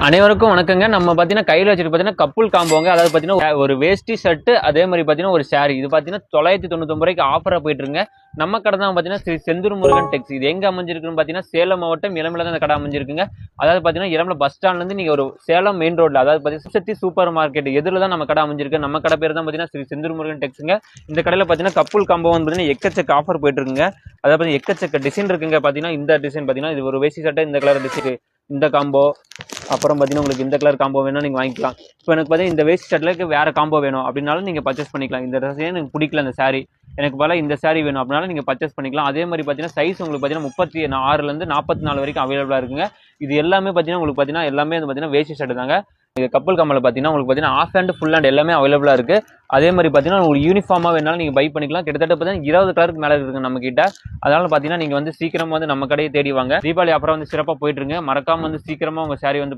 அனைவருக்கும் வணக்கங்க. நம்ம பார்த்தீங்கன்னா கையில் வச்சுட்டு பார்த்தீங்கன்னா கப்புள் காம்போங்க. அதாவது பார்த்தீங்கன்னா ஒரு வேஷ்டி ஷர்ட்டு, அதே மாதிரி பார்த்தீங்கன்னா ஒரு ஷாரி. இது பார்த்தீங்கன்னா 999 ரூபாய்க்கு ஆஃபராக போயிட்டுருங்க. நம்ம கடை தான் பார்த்தீங்கன்னா ஸ்ரீ செந்தூர் முருகன் டெக்ஸ். இது எங்கே அமைஞ்சிருக்குன்னு பார்த்தீங்கன்னா சேலம் மாவட்டம் இளம்பில தான் இந்த கடை அமைஞ்சிருக்குங்க. அதாவது பார்த்தீங்கன்னா இளம்பில பஸ் ஸ்டாண்ட்லேருந்து நீங்கள் ஒரு சேலம் மெயின் ரோட்டில், அதாவது பார்த்தீங்கன்னா சக்தி சூப்பர் மார்க்கெட் எதிரில் தான் நம்ம கடை அமைஞ்சிருக்கு. நம்ம கடை பேர் தான் பார்த்தீங்கன்னா ஸ்ரீ செந்தூர் முருகன் டெக்ஸுங்க. இந்த கடையில் பார்த்தீங்கன்னா கப்புள் காம்போ வந்து பார்த்தீங்கன்னா எக்கச்சக்க ஆஃபர் போயிட்டுருக்குங்க. அதாவது பார்த்தீங்கன்னா எக்கச்சக்க டிசைன் இருக்குங்க. பார்த்தீங்கன்னா இந்த டிசைன் பார்த்தீங்கன்னா இது ஒரு வேஷ்டி ஷர்ட்டு, இந்த கலர் டிசைன், இந்த காம்போ. அப்புறம் பார்த்தீங்கன்னா உங்களுக்கு இந்த கலர் காம்போ வேணும் நீங்கள் வாங்கிக்கலாம். இப்போ எனக்கு பார்த்தீங்கன்னா இந்த வேஸ்ட் ஷர்ட்லுக்கு வேறு காம்போ வேணும் அப்படின்னாலும் நீங்கள் பர்ச்சேஸ் பண்ணிக்கலாம். இந்த ட்ரெஸ்ஸே எனக்கு பிடிக்கல இந்த சாரீ, எனக்கு பல இந்த சாரீ வேணும் அப்படின்னாலும் நீங்கள் பர்ச்சேஸ் பண்ணிக்கலாம். அதே மாதிரி பார்த்தீங்கன்னா சைஸ் உங்களுக்கு பார்த்தீங்கன்னா 36லேருந்து 44 வரைக்கும் அவைலபிளாக இருக்குங்க. இது எல்லாமே பார்த்தீங்கன்னா உங்களுக்கு பார்த்தீங்கன்னா எல்லாமே வந்து பார்த்தீங்கன்னா வேஸ்ட் ஷர்ட் தாங்க. இது கப்பல் கம்பளில் பார்த்தீங்கன்னா உங்களுக்கு பார்த்தீங்கன்னா ஆஃப் ஹேண்ட் ஃபுல் ஹேண்ட் எல்லாமே அவைலபிளாக இருக்குது. அதே மாதிரி பார்த்தீங்கன்னா உங்களுக்கு யூனிஃபார்மாக வேணாலும் நீங்கள் பை பண்ணிக்கலாம். கிட்டத்தட்ட பார்த்தீங்கன்னா 20 கலருக்கு மேலே இருக்குங்க நம்ம கிட்ட. அதனால பார்த்தீங்கன்னா நீங்கள் வந்து சீக்கிரமாக வந்து நம்ம கடையை தேடி வாங்க. தீபாவளி அப்புறம் வந்து சிறப்பாக போயிட்டு இருங்க. மறக்காமல் வந்து சீக்கிரமாக உங்கள் சாரீ வந்து